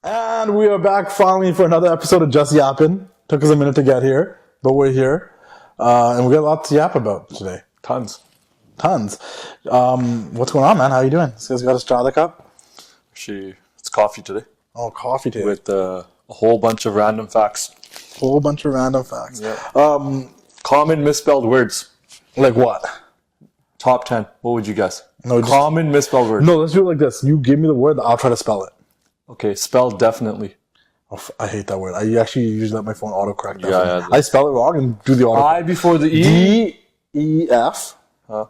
And we are back finally for another episode of Just Yappin. Took us a minute to get here, but we're here. And we got a lot to yap about today. Tons. What's going on, man? How you doing? This guy's got his chocolate cup? It's coffee today. Oh, coffee today. With a whole bunch of random facts. Yeah. Common misspelled words. Like what? Top 10. What would you guess? No, Common misspelled words. No, let's do it like this. You give me the word, I'll try to spell it. Okay, spell definitely. Oh, I hate that word. I actually usually let my phone autocorrect. Yeah. I spell it wrong and do the autocorrect. I before the E. D-E-F. Huh?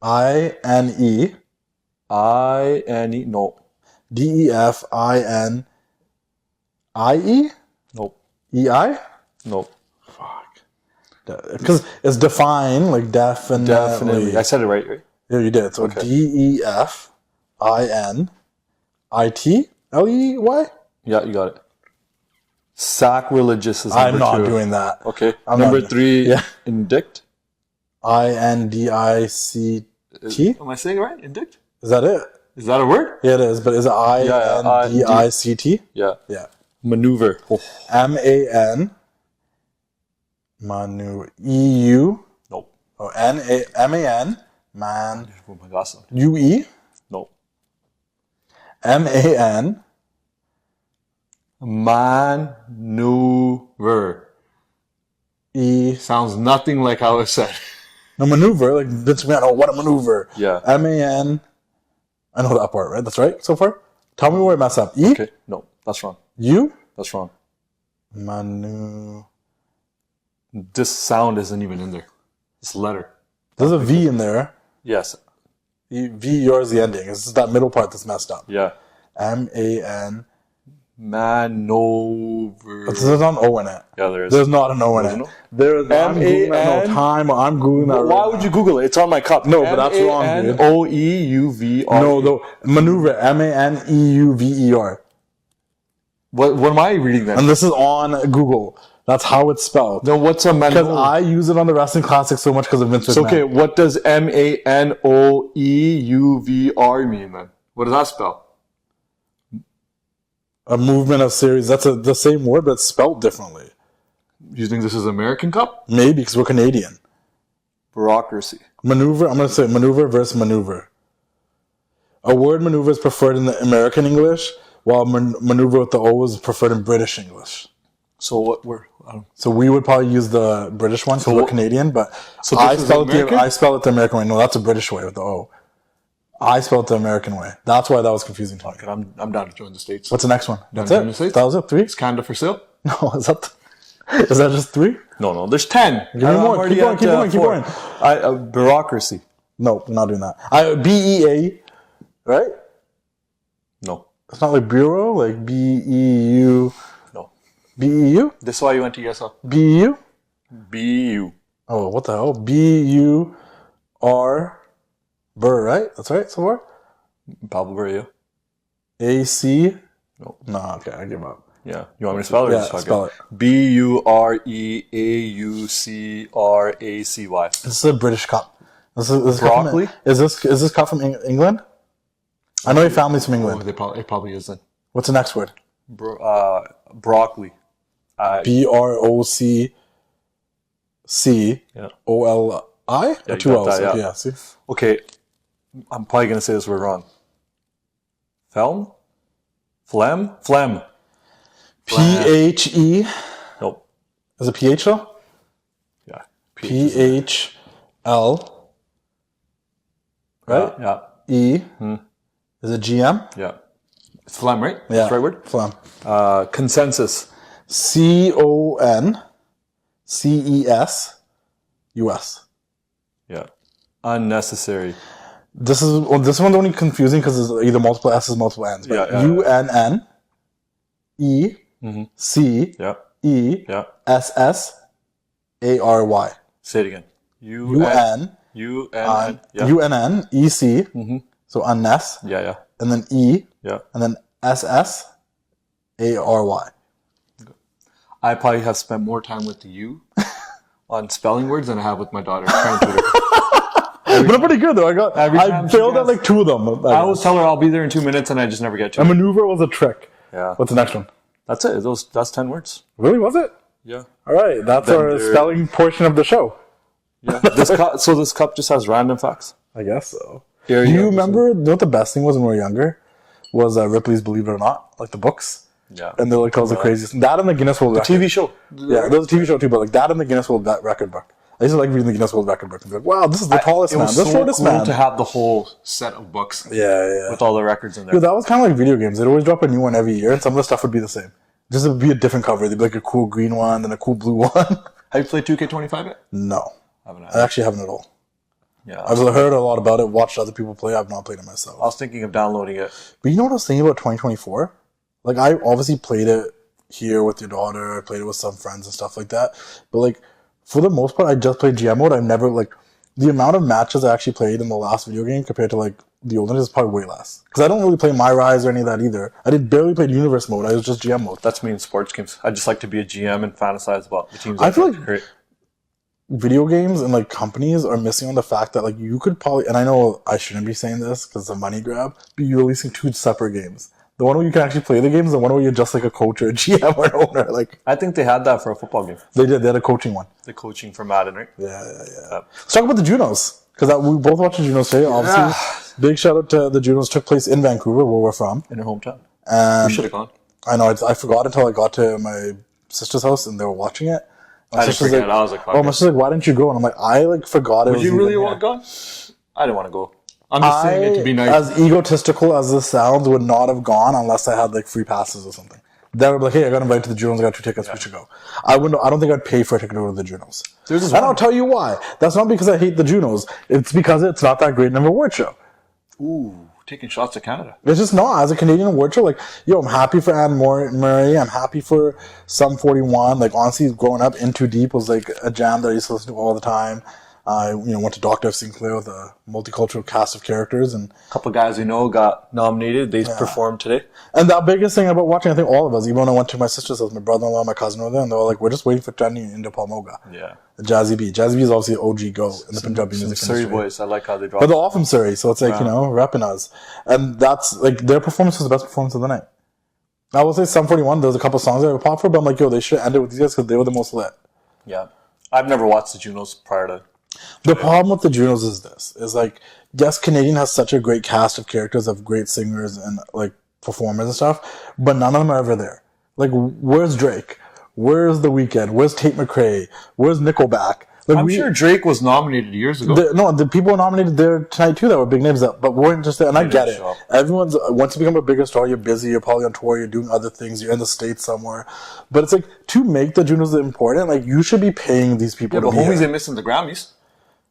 I-N-E. I-N-E. No. D-E-F-I-N-I-E? Nope. E-I? Nope. Fuck. Because it's define, like definitely. Definitely. I said it right? Yeah, you did. So okay. D-E-F-I-N-I-T-L-E-Y? Yeah, you got it. Sacrilegious is number 2. I'm not doing that. Okay. I'm number not, 3, yeah. indict. I-N-D-I-C-T? Am I saying it right? Indict? Is that it? Is that a word? Yeah, it is. But is it I-N-D-I-C-T? Yeah. Yeah. Maneuver. Oh. M-A-N. E-U. Nope. Oh, M-A-N. Man. Oh my gosh. U-E. Nope. M-A-N. Maneuver. E. Sounds nothing like how it said. No, maneuver. Like, Vince McMahon. Oh, what a maneuver. Yeah. M-A-N. I know that part, right? That's right so far? Tell me where I mess up. E? Okay. No, that's wrong. U? That's wrong. This sound isn't even in there. This letter. There's a V in there. Yes. V, yours the ending. It's just that middle part that's messed up. Yeah. M-A-N. Maneuver. There's not an O in it. Yeah, there is. There's not an O in it. There's M-A-N. I'm Googling that. Why would you Google it? It's on my cup. No, but that's wrong, dude. M-A-N-O-E-U-V-R. No, maneuver. M-A-N-E-U-V-E-R. What am I reading then? And this is on Google. That's how it's spelled. No, what's a maneuver? Because I use it on the Wrestling Classic so much because of Vince McMahon. Okay, what does M-A-N-O-E-U-V-R mean then? What does that spell? A movement of series. That's the same word, but it's spelled differently. You think this is American Cup? Maybe, because we're Canadian. Bureaucracy. Maneuver, I'm going to say maneuver versus maneuver. A word maneuver is preferred in the American English, while maneuver with the O is preferred in British English. So what So we would probably use the British one because we're Canadian, but so I spell it the American way. No, that's a British way with the O. I spell it the American way. That's why that was confusing to me. Okay, I'm down to join the States. What's the next one? That's it? That was it? 3? Is Canada for sale? No, is that just 3? No, there's 10. Give me more. Keep going. Bureaucracy. No, I'm not doing that. B-E-A, right? No. It's not like bureau, like B-E-U. No. B-E-U? This is why you went to ESL. B-E-U? B-U. Oh, what the hell? B-U-R, Burr, right? That's right, so far? Pablo yeah. A-C? No. No, okay, I give up. Yeah. You want me to spell it? Yeah, spell it. B-U-R-E-A-U-C-R-A-C-Y. This is a British cup. This broccoli? Is this cup from England? I know your family's from England. Oh, it probably isn't. What's the next word? Broccoli. B-R-O-C-C-O-L-I? Yeah, or 2 L's? That, yeah, see? Okay, I'm probably going to say this word wrong. Phlegm? P-H-E? Nope. Is it P-H though? Yeah. P-H-L? Right? Yeah. E? Is it G-M? Yeah. It's phlegm, right? Yeah. That's the right word? Phlegm. Consensus. C-O-N-C-E-S-U-S. Yeah. Unnecessary. This one's only confusing because it's either multiple S's, multiple N's. But U-N-N-E-C-E-S-S-A-R-Y. Say it again. U-N-N-E-C. So unness. Yeah. And then E. Yeah. And then S-S-A-R-Y. I probably have spent more time with you on spelling words than I have with my daughter. Trying to But I'm pretty good though. I failed at like 2 of them. I always tell her I'll be there in 2 minutes and I just never get to A it. maneuver was a trick. Yeah. What's the next one? That's it. That's 10 words. Really, was it? Yeah. All right, that's Then our spelling portion of the show. Yeah. So this cup just has random facts. I guess so. Here Do you go. remember what the best thing was when we were younger? Was Ripley's Believe It or Not, like the books? Yeah. And they're like tells the craziest. That and the Guinness World Record. TV show. Yeah, there's a TV show too, but like that and the Guinness World Record book. I used to like reading the Guinness World Record book and be like, wow, this is the tallest It man, was the so shortest cool man. to have the whole set of books. Yeah. With all the records in there. Dude, that was kind of like video games. They'd always drop a new one every year, and some of the stuff would be the same. Just it would be a different cover. They'd be like a cool green one, then a cool blue one. Have you played 2K25 yet? No. I I actually haven't at all. Yeah. I've heard a lot about it, watched other people play. I've not played it myself. I was thinking of downloading it. But you know what I was thinking about 2024? Like, I obviously played it here with your daughter. I played it with some friends and stuff like that. But, like, for the most part, I just played GM mode. I've never, like, the amount of matches I actually played in the last video game compared to, like, the old one is probably way less. Because I don't really play My Rise or any of that either. I barely played Universe mode. I was just GM mode. That's me in sports games. I just like to be a GM and fantasize about the teams. I feel like great. Video games and, like, companies are missing on the fact that, like, you could probably... And I know I shouldn't be saying this because it's a money grab, but you're releasing two separate games. The one where you can actually play the games, the one where you're just like a coach or a GM or an owner. Like, I think they had that for a football game. they did. They had a coaching one. The coaching for Madden, right? Yeah. Let's talk about the Junos. Because we both watched the Junos today, obviously. Big shout out to the Junos. Took place in Vancouver, where we're from. In your hometown. And We should have gone. I know. I forgot until I got to my sister's house and they were watching it. I didn't forget. I was like, oh, my sister's like, why didn't you go? And I'm like, I like forgot it. Would you really want to go? I didn't want to go. I'm just saying it to be nice. As egotistical as this sounds, would not have gone unless I had like free passes or something. Then I'd be like, hey, I got invited to the Junos. I got 2 tickets. We should go. I don't think I'd pay for a ticket to go to the Junos. And I'll tell you why. That's not because I hate the Junos. It's because it's not that great of an award show. Ooh, taking shots at Canada. It's just not. As a Canadian award show, like, yo, I'm happy for Anne Murray. I'm happy for Sum 41. Like, honestly, growing up, In Too Deep was like a jam that I used to listen to all the time. I went to Dr. F. Sinclair with a multicultural cast of characters. And a couple of guys we know got nominated. They performed today. And the biggest thing about watching, I think all of us, even when I went to my sister's house, my brother-in-law, my cousin were there, and they were like, we're just waiting for Jenny into Palmoga. Yeah. Jazzy B. Jazzy B is obviously OG GO in the Punjabi music Surrey industry. boys. I like how they drop. But they're all from Surrey, so it's like, repping us. And that's, like, their performance was the best performance of the night. I will say Sum 41, there's a couple songs that I would pop for, but I'm like, yo, they should end it with these guys because they were the most lit. Yeah. I've never watched the Junos prior to... The problem with the Junos is this, is like, yes, Canadian has such a great cast of characters, of great singers and like performers and stuff, but none of them are ever there. Like, where's Drake? Where's The Weeknd? Where's Tate McRae? Where's Nickelback? Like, I'm sure Drake was nominated years ago. The people were nominated there tonight too that were big names, but weren't just there. And I get it. Everyone's, once you become a bigger star, you're busy, you're probably on tour, you're doing other things, you're in the States somewhere. But it's like, to make the Junos important, like, you should be paying these people to be homies, here. they're missing the Grammys.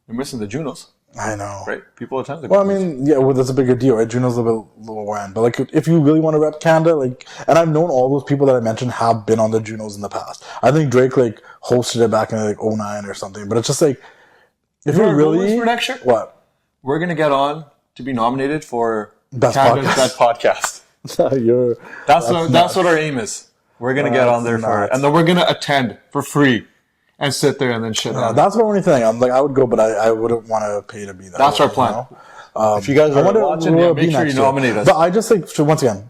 They're missing the Junos. I know. Right? People attend the Grammys. Well, I mean, yeah, that's a bigger deal, right? Juno's a little grand. But, like, if you really want to rep Canada, like, and I've known all those people that I mentioned have been on the Junos in the past. I think Drake, like, hosted it back in, like, 2009 or something. But it's just, like, if you're really... for next year? What? We're going to get on to be nominated for Best Canada's Best Podcast. That's what our aim is. We're going to get on there for it. And then we're going to attend for free. And sit there and then shit on it. That's my only thing. I'm like, I would go, but I wouldn't want to pay to be there. That's our plan. If you guys are watching, make sure you nominate us. But I just think, once again,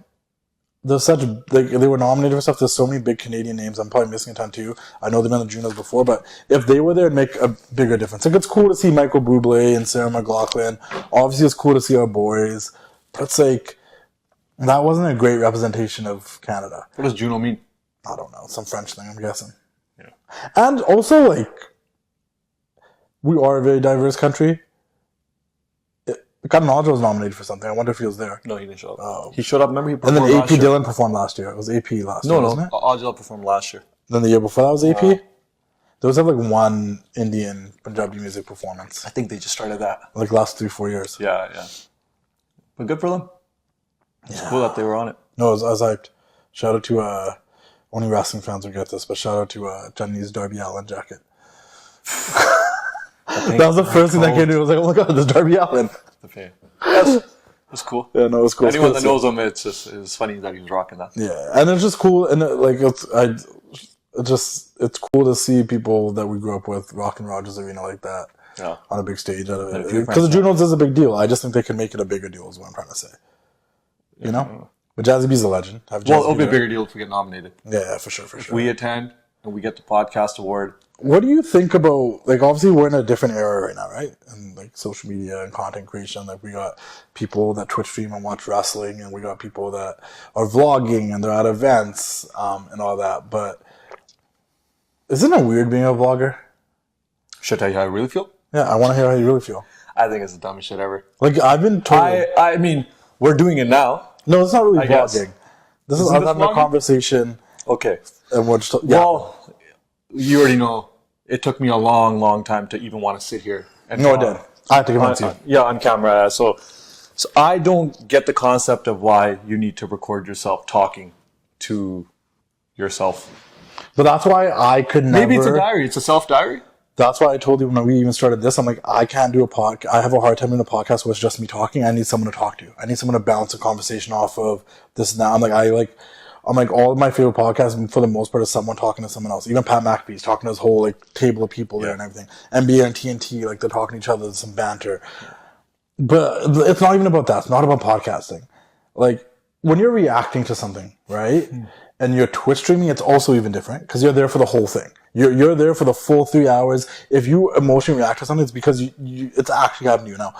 there's such, like, they were nominated for stuff. There's so many big Canadian names. I'm probably missing a ton too. I know they've been on the Junos before, but if they were there, it'd make a bigger difference. Like, it's cool to see Michael Bublé and Sarah McLachlan. Obviously, it's cool to see our boys. But it's like, that wasn't a great representation of Canada. What does Juno mean? I don't know. Some French thing, I'm guessing. And also, like, we are a very diverse country. Cotton was nominated for something. I wonder if he was there. No, he didn't show up. He showed up, remember? He performed and then AP Dylan performed last year. It was AP last year, wasn't it? Ajal performed last year. Then the year before that was AP? They always have, like, one Indian Punjabi music performance. I think they just started that. Like, last 3-4 years. Yeah. But good for them. It's cool that they were on it. No, I was hyped. Shout out to... only wrestling fans will get this, but shout out to Jenny's Darby Allin jacket. That was the first thing that came to me. I was like, oh my god, there's Darby Allin. It's cool. Yeah, no, it's cool. Anyone that knows him, it's funny that he was rocking that. Yeah, and it's just cool, and it's cool to see people that we grew up with rocking Rogers Arena like that on a big stage out of it. Because the Junos is a big deal. I just think they can make it a bigger deal, is what I'm trying to say. You know? But Jazzy B's a legend. It'll be a bigger deal if we get nominated. Yeah, for sure. If we attend and we get the podcast award. What do you think about, like, obviously we're in a different era right now, right? And like social media and content creation, like we got people that Twitch stream and watch wrestling, and we got people that are vlogging and they're at events, and all that. But isn't it weird being a vlogger? Should I tell you how I really feel? Yeah, I want to hear how you really feel. I think it's the dumbest shit ever. Like, I've been told. I mean, we're doing it now. No, it's not really vlogging. Guess. This is us having a conversation. Okay. And we're just, Well, you already know it took me a long, long time to even want to sit here. And no, I did. I have to convince you. Yeah, on camera. So I don't get the concept of why you need to record yourself talking to yourself. But that's why I could never. Maybe it's a diary. It's a self-diary. That's why I told you when we even started this, I'm like, I can't do a podcast. I have a hard time doing a podcast where it's just me talking. I need someone to talk to. I need someone to bounce a conversation off of this and that. I'm like, all of my favorite podcasts, for the most part, is someone talking to someone else. Even Pat McAfee's talking to his whole, like, table of people there and everything. NBA and TNT, like, they're talking to each other. There's some banter. But it's not even about that. It's not about podcasting. Like, when you're reacting to something, right? And you're Twitch streaming, it's also even different because you're there for the whole thing. You're there for the full 3 hours. If you emotionally react to something, it's because it's actually happening to you now.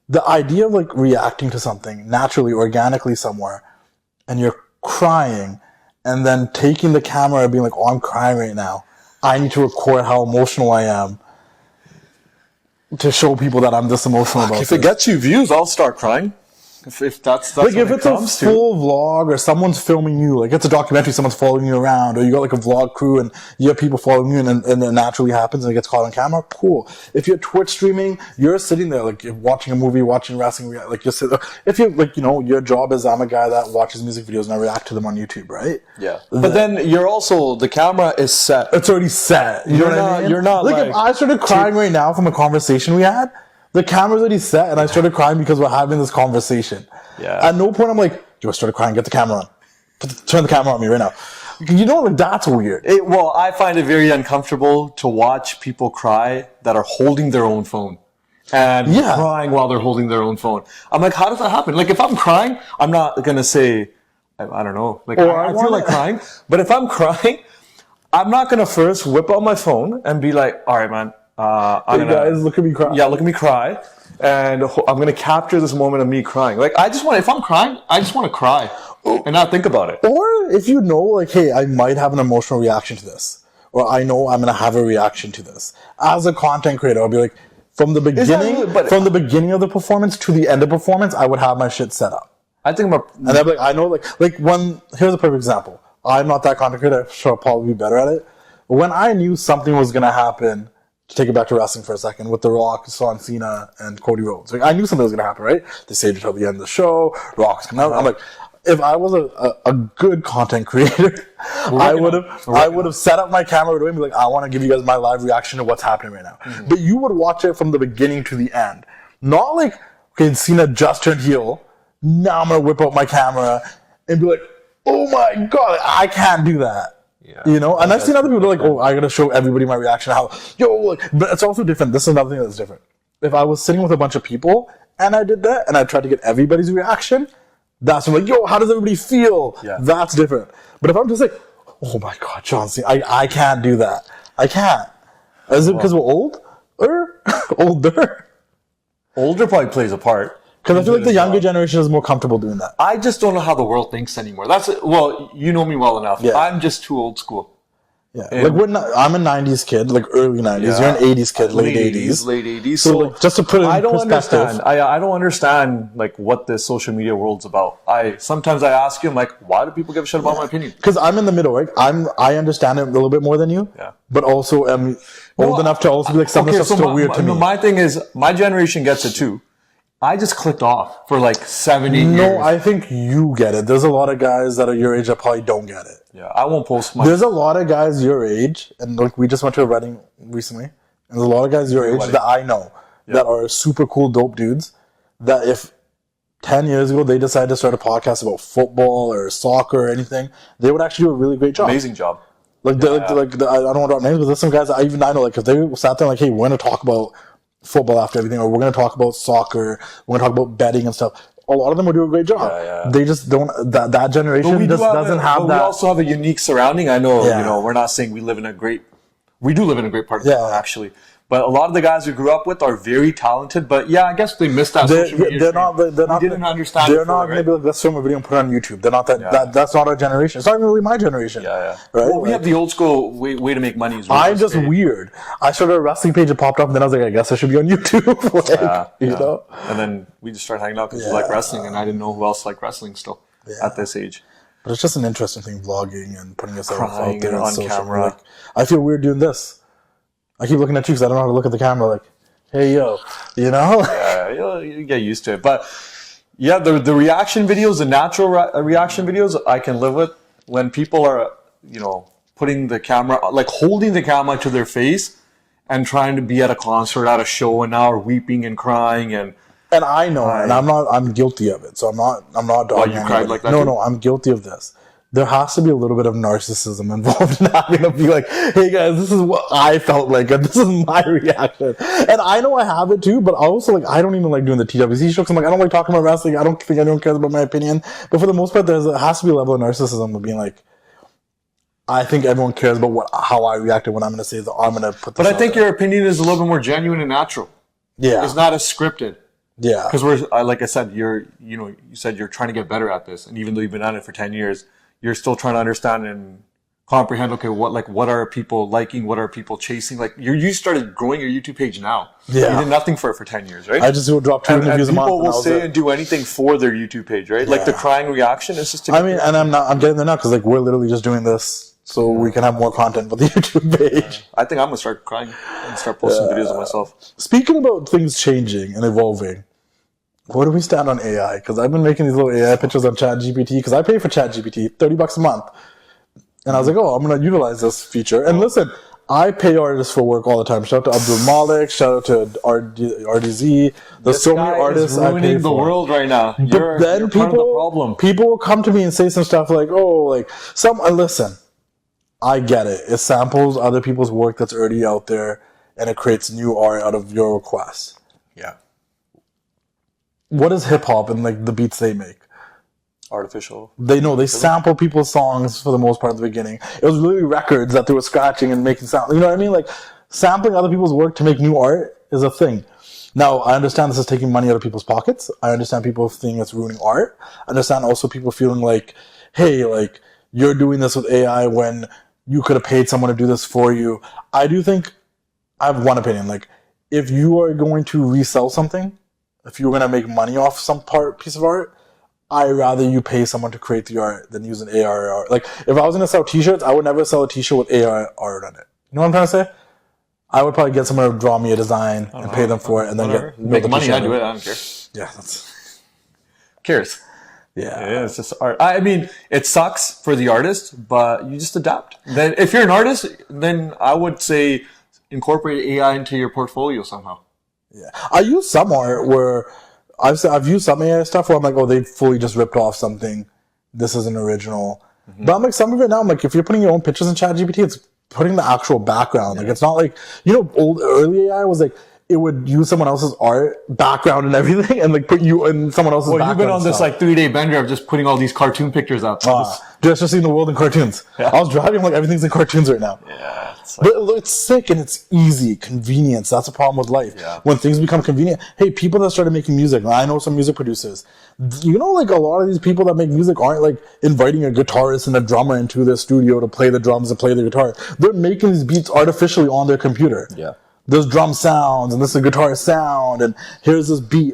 The idea of, like, reacting to something naturally, organically somewhere, and you're crying, and then taking the camera and being like, oh, I'm crying right now. I need to record how emotional I am to show people that I'm this emotional about If it gets you views, I'll start crying. If that's like, if it's a full vlog or someone's filming you, like it's a documentary, someone's following you around, or you got like a vlog crew and you have people following you, and it naturally happens and it gets caught on camera, cool. If you're Twitch streaming, you're sitting there like you're watching a movie, watching wrestling, like you're sitting there. If you're like, you know, your job is, I'm a guy that watches music videos and I react to them on YouTube, right? Yeah. But then you're also, the camera is set. It's already set. You know what I mean? You're not like if I started crying right now from a conversation we had, the camera's already set, and I started crying because we're having this conversation. Yeah. At no point I'm like, yo, I started crying, get the camera on. Turn the camera on me right now. You know, like, that's weird. Well, I find it very uncomfortable to watch people cry that are holding their own phone. And crying while they're holding their own phone. I'm like, how does that happen? Like, if I'm crying, I'm not going to say, I don't know. Like, I feel like crying. But if I'm crying, I'm not going to first whip out my phone and be like, all right, man. Hey guys, look at me cry. Yeah, look at me cry. And I'm going to capture this moment of me crying. Like, if I'm crying, I just want to cry and not think about it. Or if you know, like, hey, I might have an emotional reaction to this. Or I know I'm going to have a reaction to this. As a content creator, I'll be like, from the beginning of the performance to the end of performance, I would have my shit set up. I think and I'm like, I know, like here's a perfect example. I'm not that content creator, so I'll probably be better at it. But when I knew something was going to happen, to take it back to wrestling for a second, with The Rock, John Cena, and Cody Rhodes. Like, I knew something was going to happen, right? They saved it till the end of the show. Rock's coming out. I'm like, if I was a good content creator, I would have set up my camera right away and be like, I want to give you guys my live reaction to what's happening right now. Mm-hmm. But you would watch it from the beginning to the end. Not like, okay, Cena just turned heel. Now I'm going to whip out my camera and be like, oh my God, I can't do that. Yeah, you know, and I've seen other people like, oh, I gotta show everybody my reaction. But it's also different. This is another thing that's different. If I was sitting with a bunch of people and I did that and I tried to get everybody's reaction, that's when I'm like, yo, how does everybody feel? Yeah. That's different. But if I'm just like, oh my God, John Cena, I can't do that. I can't. Is it because we're old? Older? Older probably plays a part. Because I feel like the younger generation is more comfortable doing that. I just don't know how the world thinks anymore. You know me well enough. Yeah. I'm just too old school. Yeah, and like I'm a 90s kid, like early 90s. Yeah. You're an 80s kid, late 80s. Late 80s. So like, just to put it in perspective. I don't understand like what this social media world's about. Sometimes I ask you, I'm like, why do people give a shit about my opinion? Because I'm in the middle, right? I understand it a little bit more than you. Yeah. But also am old enough to also be like, some of the stuff's still weird to me. My thing is, my generation gets it too. I just clicked off for like 7-8 years. No, I think you get it. There's a lot of guys that are your age that probably don't get it. Yeah, I won't post my... There's a lot of guys your age, and like we just went to a wedding recently, and there's a lot of guys your age that I know that are super cool, dope dudes, that if 10 years ago they decided to start a podcast about football or soccer or anything, they would actually do a really great job. Amazing job. I don't want to drop names, but there's some guys that I know, like if they sat there like, hey, we're going to talk about football after everything, or we're going to talk about soccer, we're going to talk about betting and stuff. a lot of them would do a great job. They just don't. That generation just doesn't have that. We also have a unique surrounding. I know, we're not saying we live in a great. We do live in a great part of town, actually. But a lot of the guys we grew up with are very talented. But yeah, I guess they missed that social media. They're not. They didn't understand. They're not going to be like, let's film a video and put it on YouTube. They're not that. That's not our generation. It's not even really my generation. Right? Well, we have the old school way to make money. I'm just weird. I started a wrestling page that popped up, and then I was like, I guess I should be on YouTube. You know. And then we just started hanging out because we like wrestling, and I didn't know who else liked wrestling still at this age. But it's just an interesting thing, vlogging and putting yourself out there on camera. Like, I feel weird doing this. I keep looking at you because I don't know how to look at the camera like, hey, yo, you know? Yeah, you get used to it. But yeah, the reaction videos, the natural reaction videos, I can live with. When people are, putting the camera, like holding the camera to their face and trying to be at a concert, at a show, and now are weeping and crying. And I know, and I'm guilty of it. So I'm not dogging you cried like that? No, I'm guilty of this. There has to be a little bit of narcissism involved in having to be like, hey guys, this is what I felt like, and this is my reaction. And I know I have it too, but also I don't even like doing the TWC show, because I don't like talking about wrestling. I don't think anyone cares about my opinion. But for the most part, there has to be a level of narcissism of being like, I think everyone cares about how I reacted when I'm going to say that I'm going to put this. But I think your opinion is a little bit more genuine and natural. Yeah. It's not as scripted. Yeah. Because like I said, you said you're trying to get better at this, and even though you've been at it for 10 years, you're still trying to understand and comprehend, okay, what are people liking? What are people chasing? Like, you started growing your YouTube page now. Yeah. You did nothing for it for 10 years, right? I just will drop 2 interviews a month. People will say and do anything for their YouTube page, right? Yeah. Like the crying reaction is just I'm getting there now because we're literally just doing this so we can have more content for the YouTube page. I think I'm going to start crying and start posting videos of myself. Speaking about things changing and evolving, where do we stand on AI? Because I've been making these little AI pictures on ChatGPT because I pay for ChatGPT, $30 a month. And I was like, I'm going to utilize this feature. And listen, I pay artists for work all the time. Shout out to Abdul Malik, shout out to RDZ. There's so many artists I pay for. Ruining the world right now. But then people will come to me and say some stuff like, listen, I get it. It samples other people's work that's already out there and it creates new art out of your requests. Yeah. What is hip hop and the beats they make? Artificial. They sample people's songs for the most part at the beginning. It was really records that they were scratching and making sound. You know what I mean? Like, sampling other people's work to make new art is a thing. Now, I understand this is taking money out of people's pockets. I understand people thinking it's ruining art. I understand also people feeling like, hey, you're doing this with AI when you could have paid someone to do this for you. I do think, I have one opinion. If you are going to resell something, if you're going to make money off some piece of art, I'd rather you pay someone to create the art than use an AI art. If I was going to sell t-shirts, I would never sell a t-shirt with AI art on it. You know what I'm trying to say? I would probably get someone to draw me a design and pay them for it and then make money. I do it. I don't care. Yeah, that's... Cares. Yeah, it's just art. I mean, it sucks for the artist, but you just adapt. Then, if you're an artist, then I would say incorporate AI into your portfolio somehow. Yeah, I use some art where I've used some AI stuff where I'm like, they fully just ripped off something. This isn't original. Mm-hmm. But I'm like, some of it now, I'm like, if you're putting your own pictures in ChatGPT, it's putting the actual background. It's not like, early AI was like, it would use someone else's art background and everything and put you in someone else's background. Well, you've been on this 3-day bender of just putting all these cartoon pictures up. Just seeing the world in cartoons. Yeah. I was driving, everything's in cartoons right now. Yeah. But it's sick and it's easy. Convenience. That's a problem with life. Yeah. When things become convenient. Hey, people that started making music, I know some music producers. A lot of these people that make music aren't inviting a guitarist and a drummer into their studio to play the drums and play the guitar. They're making these beats artificially on their computer. Yeah. There's drum sounds and this is a guitar sound and here's this beat.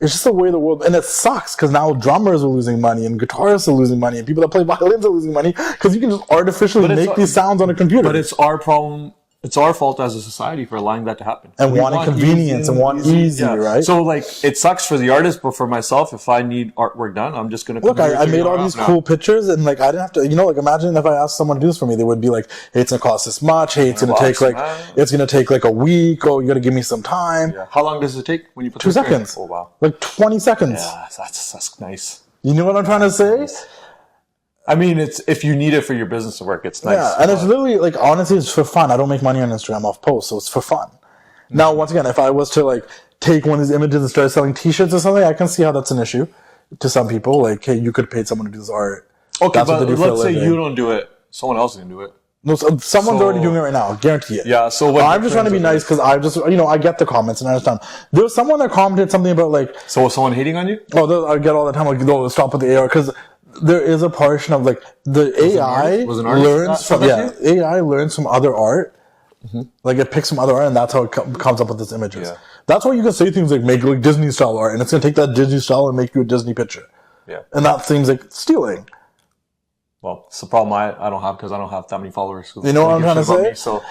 It's just the way the world, and it sucks because now drummers are losing money and guitarists are losing money and people that play violins are losing money because you can just artificially make these sounds on a computer. But it's our problem. It's our fault as a society for allowing that to happen. And wanting convenience and wanting easy, right? So it sucks for the artist, but for myself, if I need artwork done, I'm just going to... Look, I made all these cool pictures and I didn't have to, imagine if I asked someone to do this for me, they would be like, hey, it's going to cost this much. Hey, it's going to take a week. Oh, you got to give me some time. Yeah. How long does it take when you put 2 seconds. Oh, wow. 20 seconds. Yeah, that's nice. You know what I'm trying to say? Nice. I mean, it's if you need it for your business to work, it's nice. Yeah, and it's literally honestly, it's for fun. I don't make money on Instagram off posts, so it's for fun. Now, once again, if I was to take one of these images and start selling T-shirts or something, I can see how that's an issue. to some people. Like, hey, you could pay someone to do this art. Okay, That's what but they do for a let's say living. you don't do it. Someone else can do it. No, someone's already doing it right now. Guarantee it. Yeah, so what I'm just trying to be nice because I just, I get the comments and I understand. There was someone that commented something about like... So was someone hating on you? Oh, I get all the time, like, no, stop with the AR. Because there is a portion of like, the AI learns from, AI learns from other art. Mm-hmm. Like it picks from other art and that's how it comes up with its images. Yeah. That's why you can say things like make like Disney style art and it's going to take that Disney style and make you a Disney picture. Yeah. And that seems like stealing. Well, it's the problem I don't have because I don't have that many followers. You know what I'm trying to say? Me, so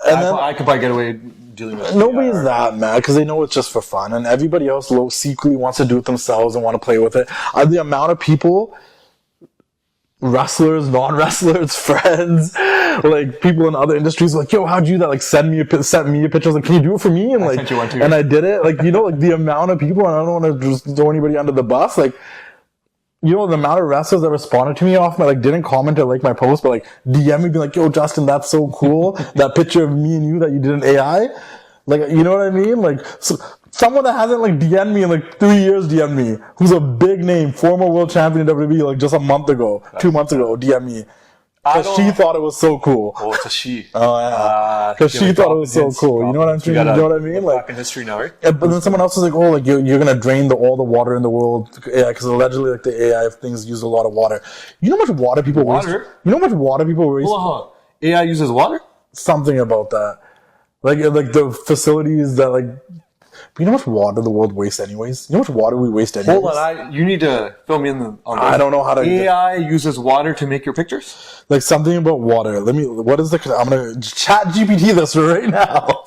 I could probably get away dealing with it. Nobody's that mad because they know it's just for fun, and everybody else secretly wants to do it themselves and want to play with it. The amount of people, wrestlers, non-wrestlers, friends, like people in other industries, like, yo, how'd you do that? Like, send me a picture. I was like, can you do it for me? And like, and I did it. Like, like the amount of people, and I don't want to just throw anybody under the bus, like. The amount of wrestlers that responded to me off my, like, didn't comment or like my post, but like DM me, be like, yo, Justin, that's so cool. That picture of me and you that you did in AI. Like, you know what I mean? Like, so, someone that hasn't like DM'd me in like 3 years DM'd me, who's a big name, former world champion in WWE, like just a month ago, 2 months ago, DM'd me. Because she thought it was so cool. Oh, it's a she. Oh, yeah. Because she thought it was so cool. You know what I'm saying? You know what I mean? Like, back in history now, right? But then someone else is like, oh, like, you're going to drain all the water in the world. Yeah, because allegedly, like, the AI things use a lot of water. You know how much water people waste? You know how much water people waste? Hold on. AI uses water? Something about that. Like the facilities that, like... You know how much water the world wastes anyways? You know how much water we waste anyways? Hold on, you need to fill me in on this. I don't know how to... AI uses water to make your pictures? Like something about water. What is the... I'm going to chat GPT this right now.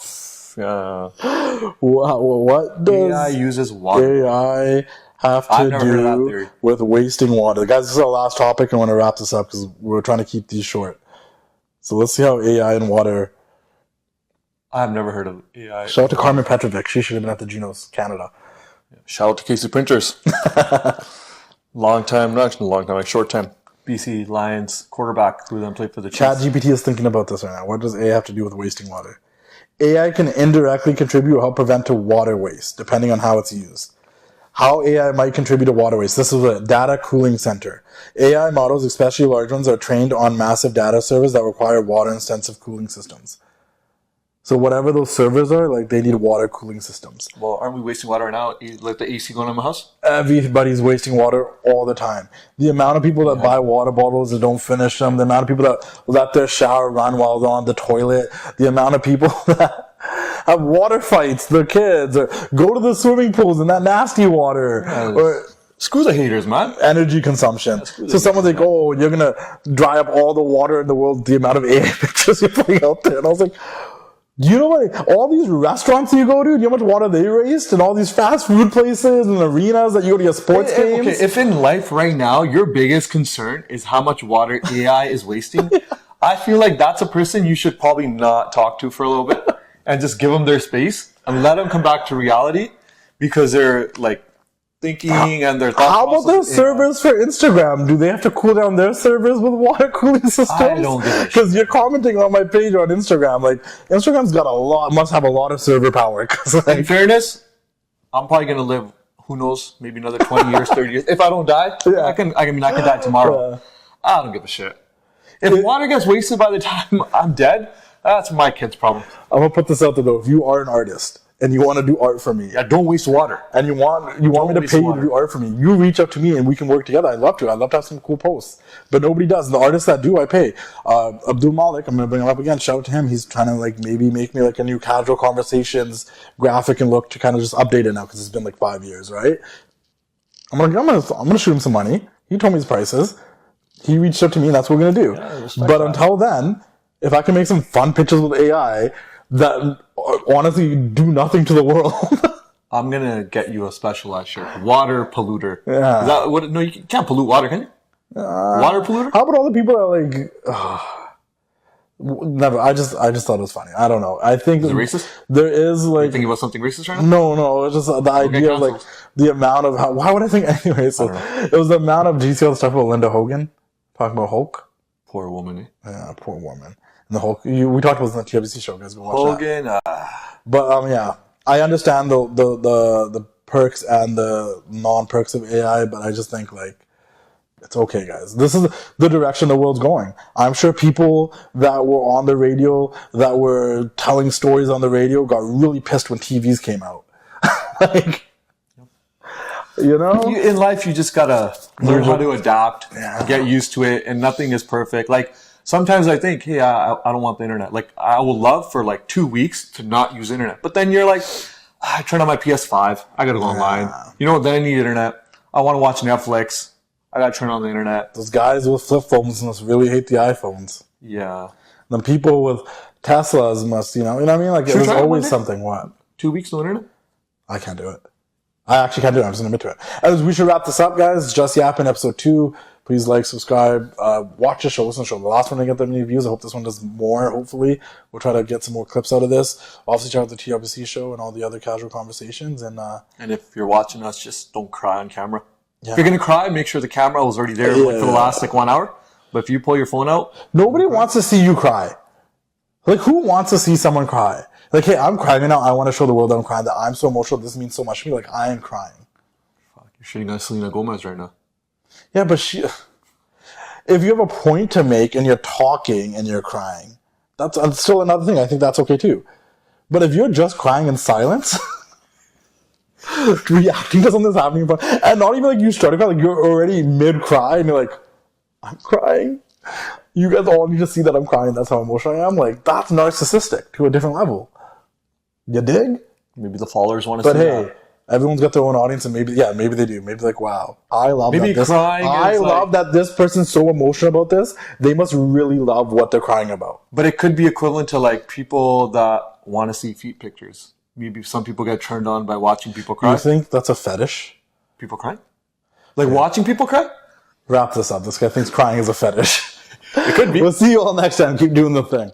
What does AI uses water? AI have to do with wasting water? Guys, this is our last topic. I want to wrap this up because we're trying to keep these short. So let's see how AI and water... I've never heard of AI. Shout out to Carmen Petrovic. She should have been at the Junos, Canada. Shout out to Casey Printers. Short time. BC Lions quarterback who then played for the Chiefs. ChatGPT is thinking about this right now. What does AI have to do with wasting water? AI can indirectly contribute or help prevent water waste, depending on how it's used. How AI might contribute to water waste. This is a data cooling center. AI models, especially large ones, are trained on massive data servers that require water-intensive cooling systems. So whatever those servers are, like, they need water cooling systems. Well, aren't we wasting water right now? Like the AC going on my house? Everybody's wasting water all the time. The amount of people that buy water bottles and don't finish them, the amount of people that let their shower run while they're on the toilet, the amount of people that have water fights, their kids, or go to the swimming pools in that nasty water. Yeah, or screw the haters, man. Energy consumption. So someone's like, oh, you're going to dry up all the water in the world, the amount of AI pictures you're putting out there. And I was like... Do you know what, all these restaurants you go to, do you know how much water they waste? And all these fast food places and arenas that you go to your sports games? Okay, if in life right now, your biggest concern is how much water AI is wasting, I feel like that's a person you should probably not talk to for a little bit and just give them their space and let them come back to reality because they're like thinking and their thoughts. How about their servers for Instagram? Do they have to cool down their servers with water cooling systems? I don't get it. Because you're commenting on my page on Instagram. Like, Instagram's got must have a lot of server power. Like, in fairness, I'm probably going to live, who knows, maybe another 20 years, 30 years. If I don't die, I can die tomorrow. I don't give a shit. If water gets wasted by the time I'm dead, that's my kid's problem. I'm going to put this out there, though. If you are an artist, and you want to do art for me. Yeah, don't waste water. And you want me to pay you to do art for me. You reach out to me and we can work together. I'd love to. I'd love to have some cool posts. But nobody does. And the artists that do, I pay. Abdul Malik, I'm going to bring him up again. Shout out to him. He's trying to like maybe make me like a new casual conversations graphic and look to kind of just update it now because it's been like 5 years, right? I'm gonna shoot him some money. He told me his prices. He reached out to me and that's what we're going to do. Yeah, but until then, if I can make some fun pictures with AI that honestly do nothing to the world. I'm going to get you a specialized shirt. Water polluter. Yeah. Is that what? No, you can't pollute water, can you? Water polluter? How about all the people that like... never. I just thought it was funny. I don't know. I think... Is it racist? There is like... Are you thinking about something racist right now? No. It's just the idea of like the amount of... why would I think anyway? So it was the amount of... Do you see all the stuff about Linda Hogan? Talking about Hulk? Poor woman, eh? Yeah, poor woman. And the Hulk... we talked about this in the TWC show, guys. Go watch Hogan, that. But yeah, I understand the perks and the non-perks of AI, but I just think like it's okay, guys. This is the direction the world's going. I'm sure people that were on the radio, that were telling stories on the radio, got really pissed when TVs came out. Like, you know? In life, you just gotta learn how to adapt, get used to it, and nothing is perfect. Like, sometimes I think, hey, I don't want the internet. Like, I would love for like 2 weeks to not use internet. But then you're like, I turn on my PS5. I gotta go online. You know what? Then I need internet. I want to watch Netflix. I gotta turn on the internet. Those guys with flip phones must really hate the iPhones. Yeah. The people with Teslas must, you know what I mean? Like, there's always something. What? 2 weeks no internet? I can't do it. I actually can't do it. I'm just going to admit to it. Anyways, we should wrap this up, guys. Just Yappin, episode 2. Please like, subscribe, watch the show, listen to the show. The last one didn't get that many views. I hope this one does more, hopefully. We'll try to get some more clips out of this. Obviously, check out the TWC Show and all the other casual conversations. And if you're watching us, just don't cry on camera. Yeah. If you're going to cry, make sure the camera was already there for the last 1 hour. But if you pull your phone out... Nobody wants to see you cry. Like, who wants to see someone cry? Like, hey, I'm crying right now. I want to show the world that I'm crying, that I'm so emotional. This means so much to me. Like, I am crying. Fuck, you're shitting on Selena Gomez right now. Yeah, but if you have a point to make and you're talking and you're crying, that's still another thing. I think that's okay too. But if you're just crying in silence, reacting to something that's happening, and not even like you started crying, like you're already mid-cry and you're like, I'm crying. You guys all need to see that I'm crying. That's how emotional I am. Like, that's narcissistic to a different level. You dig? Maybe the followers want to see that. But hey, everyone's got their own audience, and maybe they do. Maybe like, wow, I love maybe that. I love that this person's so emotional about this. They must really love what they're crying about. But it could be equivalent to like people that want to see feet pictures. Maybe some people get turned on by watching people cry. You think that's a fetish? People crying? Like watching people cry? Wrap this up. This guy thinks crying is a fetish. It could be. We'll see you all next time. Keep doing the thing.